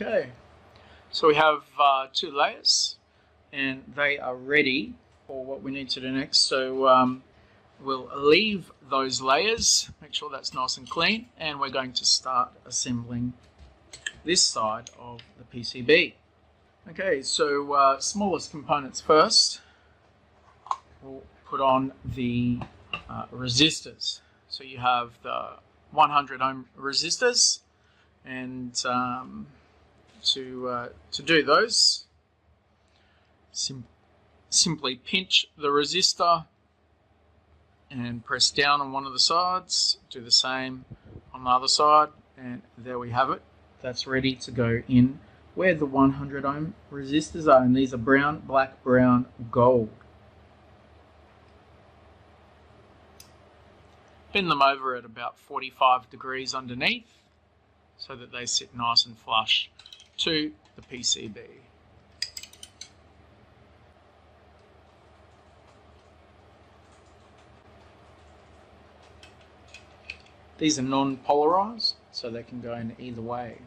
Okay, so we have 2 layers and they are ready for what we need to do next. So we'll leave those layers, make sure that's nice and clean, and we're going to start assembling this side of the PCB. Okay, so smallest components first. We'll put on the resistors. So you have the 100 ohm resistors, and to do those, simply pinch the resistor and press down on one of the sides. Do the same on the other side, and there we have it. That's ready to go in where the 100 ohm resistors are, and these are brown, black, brown, gold. Bend them over at about 45 degrees underneath so that they sit nice and flush to the PCB. These are non-polarized, so they can go in either way.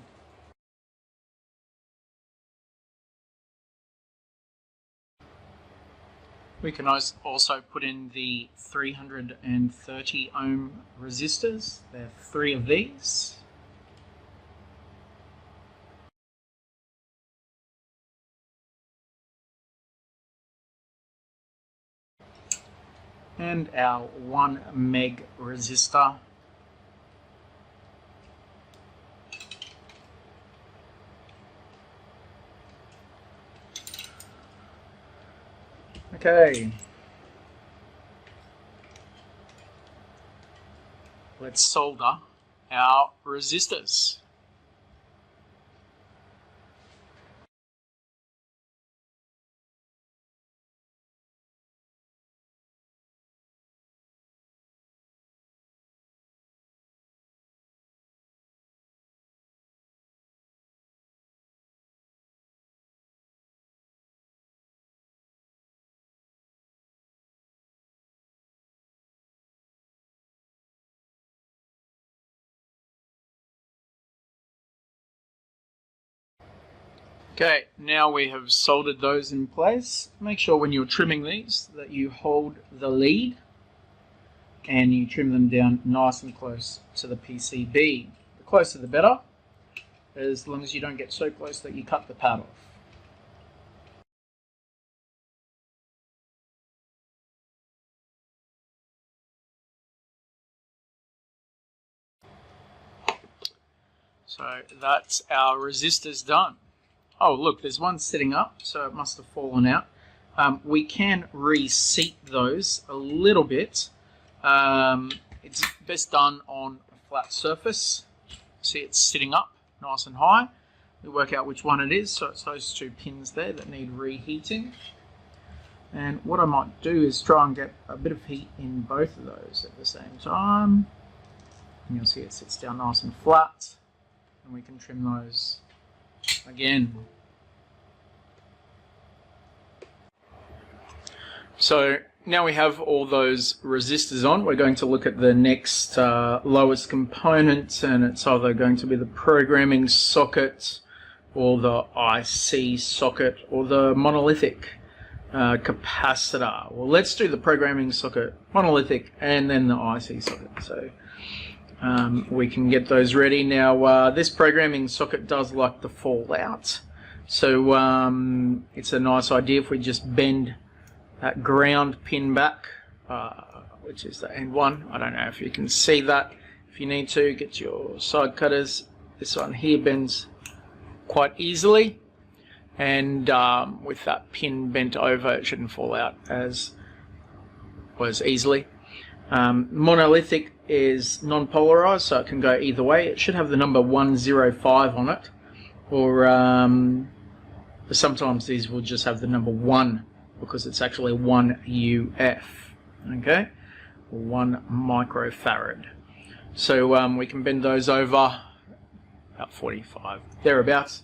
We can also put in the 330 ohm resistors. There are 3 of these. And our 1 meg resistor. Okay, let's solder our resistors. Okay, now we have soldered those in place. Make sure when you're trimming these that you hold the lead and you trim them down nice and close to the PCB. The closer the better, as long as you don't get so close that you cut the pad off. So that's our resistors done. Oh, look, there's one sitting up, so it must have fallen out. We can reseat those a little bit. It's best done on a flat surface. See, it's sitting up nice and high. We work out which one it is, so it's those 2 pins there that need reheating. And what I might do is try and get a bit of heat in both of those at the same time. And you'll see it sits down nice and flat, and we can trim those again. So now we have all those resistors on. We're going to look at the next lowest component, and it's either going to be the programming socket or the IC socket or the monolithic capacitor. Well, let's do the programming socket, monolithic, and then the IC socket. So we can get those ready. Now this programming socket does like to fall out, so it's a nice idea if we just bend that ground pin back, which is the end one. I don't know if you can see that. If you need to, get your side cutters. This one here bends quite easily, and with that pin bent over, it shouldn't fall out as easily. Monolithic is non-polarized, so it can go either way. It should have the number 105 on it, or sometimes these will just have the number 1 because it's actually 1 UF, okay, 1 microfarad. So we can bend those over about 45 thereabouts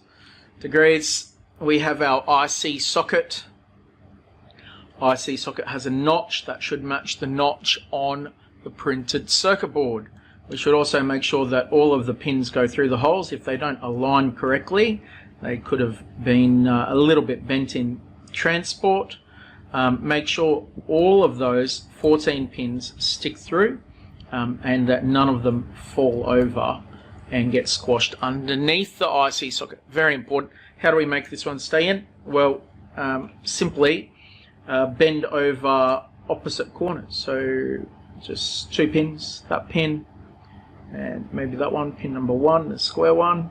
degrees. We have our IC socket. IC socket has a notch that should match the notch on the printed circuit board. We should also make sure that all of the pins go through the holes. If they don't align correctly, they could have been a little bit bent in transport. Make sure all of those 14 pins stick through and that none of them fall over and get squashed underneath the IC socket. Very important. How do we make this one stay in? Well, simply bend over opposite corners. So just 2 pins, that pin, and maybe that one, pin number 1, the square one.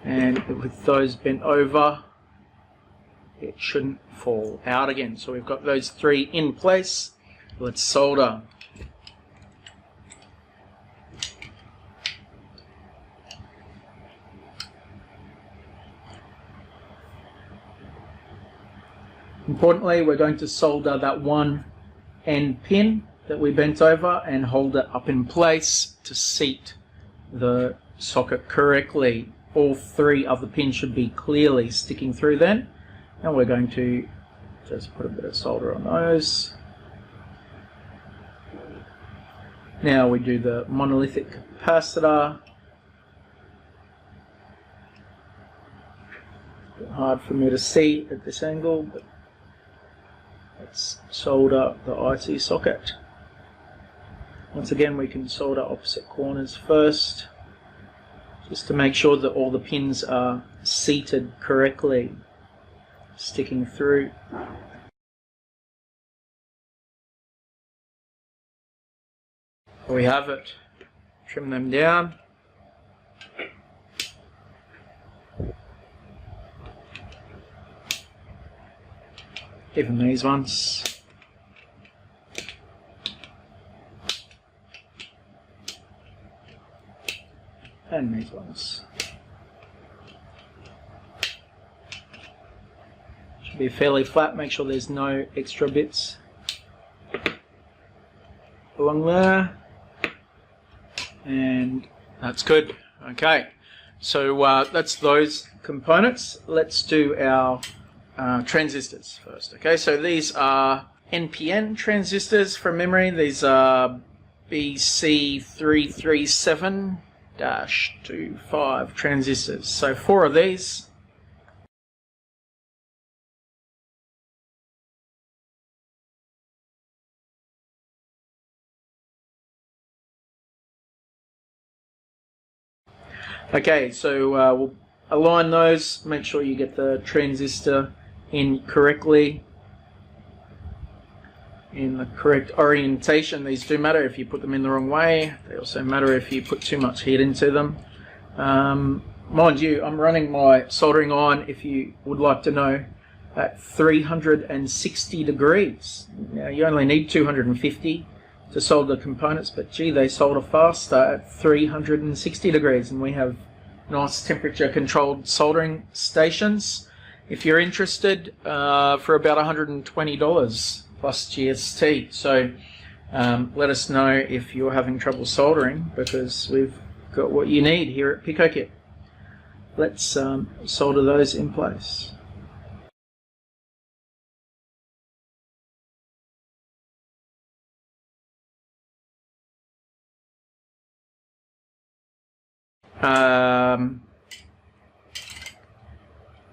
And with those bent over, it shouldn't fall out again. So we've got those 3 in place. Let's solder. Importantly, we're going to solder that one end pin that we bent over and hold it up in place to seat the socket correctly. All 3 of the pins should be clearly sticking through then. And we're going to just put a bit of solder on those. Now we do the monolithic capacitor. A bit hard for me to see at this angle, but let's solder the IC socket. Once again, we can solder opposite corners first, just to make sure that all the pins are seated correctly, sticking through. There we have it. Trim them down. Even these ones. And these ones. Should be fairly flat. Make sure there's no extra bits along there. And that's good. Okay, so that's those components. Let's do our transistors first. Okay, so these are NPN transistors from memory. These are BC337-25 transistors. So 4 of these. Okay, so we'll align those, make sure you get the transistor in correctly, in the correct orientation. These do matter if you put them in the wrong way. They also matter if you put too much heat into them. Mind you, I'm running my soldering iron, if you would like to know, at 360 degrees. Now you only need 250 to solder components, but gee, they solder faster at 360 degrees, and we have nice temperature controlled soldering stations. If you're interested, for about $120 plus GST. So let us know if you're having trouble soldering, because we've got what you need here at PicoKit. Let's solder those in place.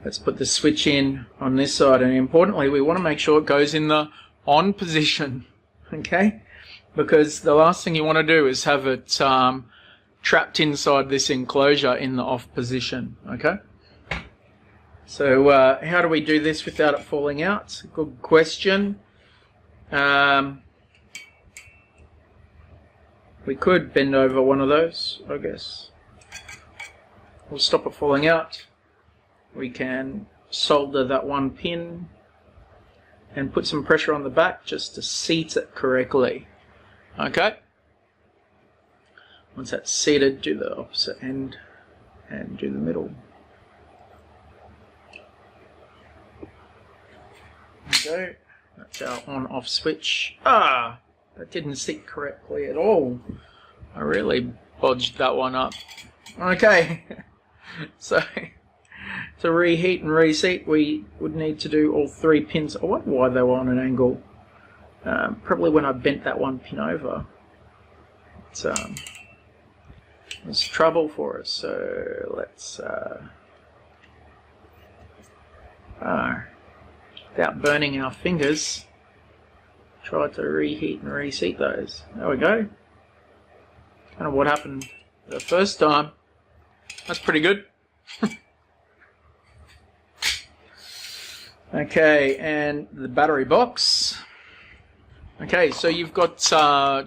Let's put the switch in on this side, and importantly we want to make sure it goes in the on position, okay? Because the last thing you want to do is have it trapped inside this enclosure in the off position, okay? So how do we do this without it falling out? Good question. We could bend over one of those, I guess. We'll stop it falling out. We can solder that one pin and put some pressure on the back just to seat it correctly. Okay. Once that's seated, do the opposite end and do the middle. Okay, that's our on-off switch. Ah, that didn't sit correctly at all. I really bodged that one up. Okay, so to reheat and reseat, we would need to do all 3 pins. I wonder why they were on an angle. Probably when I bent that one pin over. was trouble for us. So let's, without burning our fingers, try to reheat and reseat those. There we go. Kind of what happened the first time. That's pretty good. Okay, and the battery box. Okay, so you've got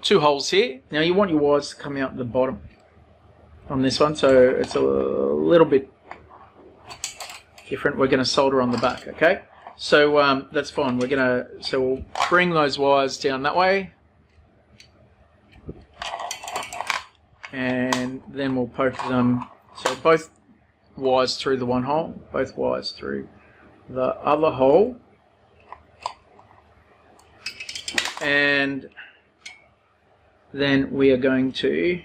2 holes here. Now you want your wires to come out the bottom on this one, so it's a little bit different. We're going to solder on the back, okay? So that's fine. So we'll bring those wires down that way, and then we'll poke them. So both wires through the one hole, both wires through the other hole, and then we are going to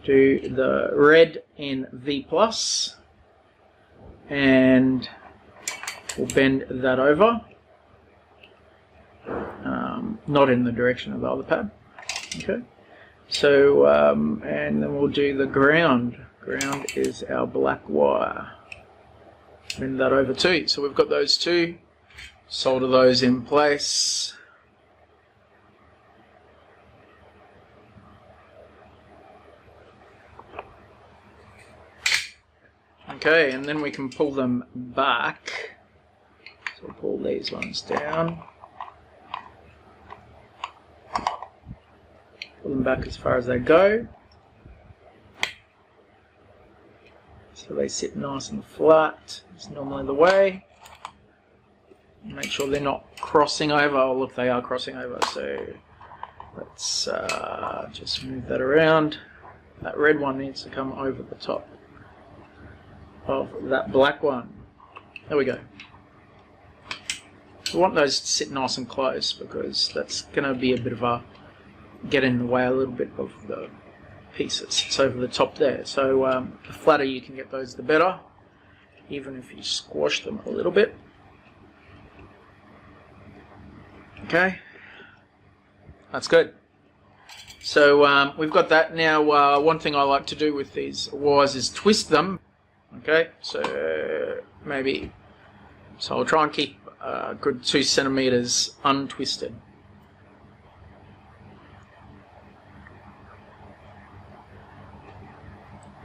do the red in V+, and we'll bend that over, not in the direction of the other pad. Okay, so and then we'll do the ground. Ground is our black wire. Bend that over too. So we've got those 2. Solder those in place. Okay, and then we can pull them back. So we'll pull these ones down. Pull them back as far as they go. So they sit nice and flat. It's normally the way. Make sure they're not crossing over. Oh look, they are crossing over. So let's just move that around. That red one needs to come over the top of that black one. There we go. We want those to sit nice and close because that's going to be a bit of a get in the way a little bit of the pieces. It's over the top there. So the flatter you can get those, the better, even if you squash them a little bit. Okay, that's good. So we've got that. Now one thing I like to do with these wires is twist them. Okay, so so I'll try and keep a good 2 centimeters untwisted.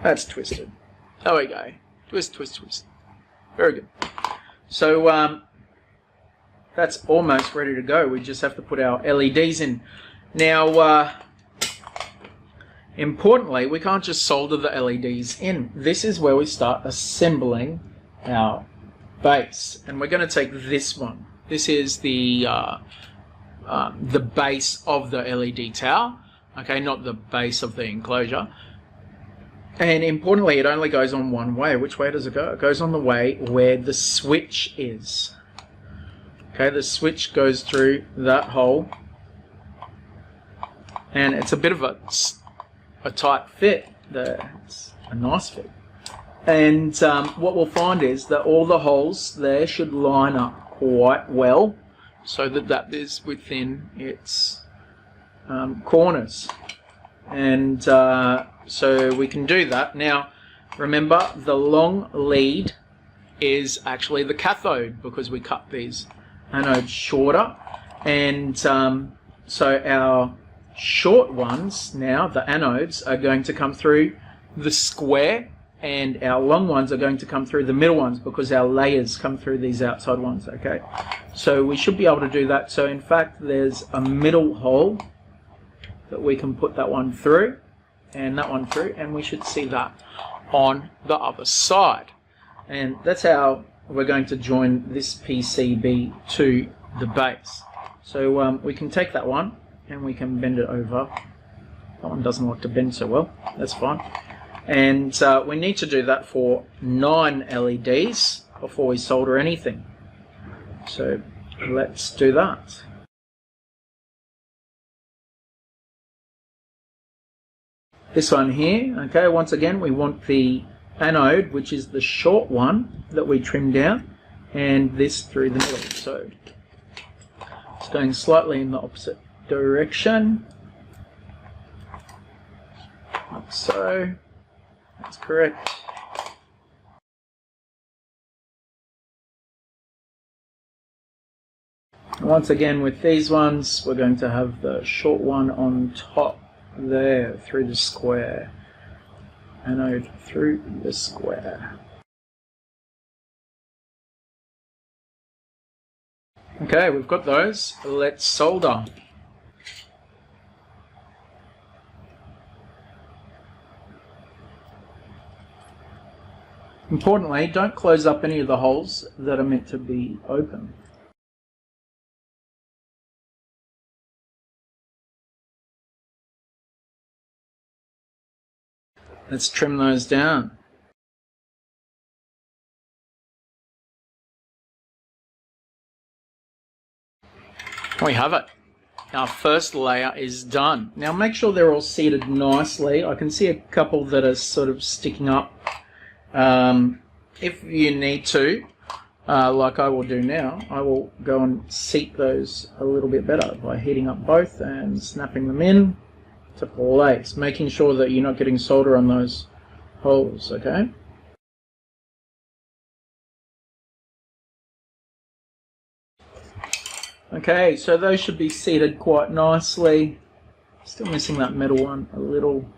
That's twisted. There we go. Twist, twist, twist. Very good. So that's almost ready to go. We just have to put our LEDs in. Now, importantly, we can't just solder the LEDs in. This is where we start assembling our base. And we're going to take this one. This is the base of the LED tower. Okay, not the base of the enclosure. And importantly, it only goes on one way. Which way does it go? It goes on the way where the switch is. Okay, the switch goes through that hole. And it's a bit of a tight fit there. It's a nice fit. And what we'll find is that all the holes there should line up quite well so that is within its corners. And so we can do that. Now, remember, the long lead is actually the cathode because we cut these anodes shorter. And so our short ones now, the anodes, are going to come through the square, and our long ones are going to come through the middle ones because our layers come through these outside ones. Okay, so we should be able to do that. So in fact, there's a middle hole that we can put that one through and that one through, and we should see that on the other side. And that's how we're going to join this PCB to the base. So we can take that one and we can bend it over. That one doesn't like to bend so well. That's fine. And we need to do that for 9 LEDs before we solder anything. So let's do that. This one here, okay, once again we want the anode, which is the short one that we trim down, and this through the middle. So it's going slightly in the opposite direction. like so. That's correct. Once again, with these ones, we're going to have the short one on top there through the square. Anode through the square. Okay, we've got those. Let's solder. Importantly, don't close up any of the holes that are meant to be open. Let's trim those down. We have it. Our first layer is done. Now make sure they're all seated nicely. I can see a couple that are sort of sticking up. If you need to, like I will do now, I will go and seat those a little bit better by heating up both and snapping them in to place, making sure that you're not getting solder on those holes, okay? Okay, so those should be seated quite nicely. Still missing that middle one a little.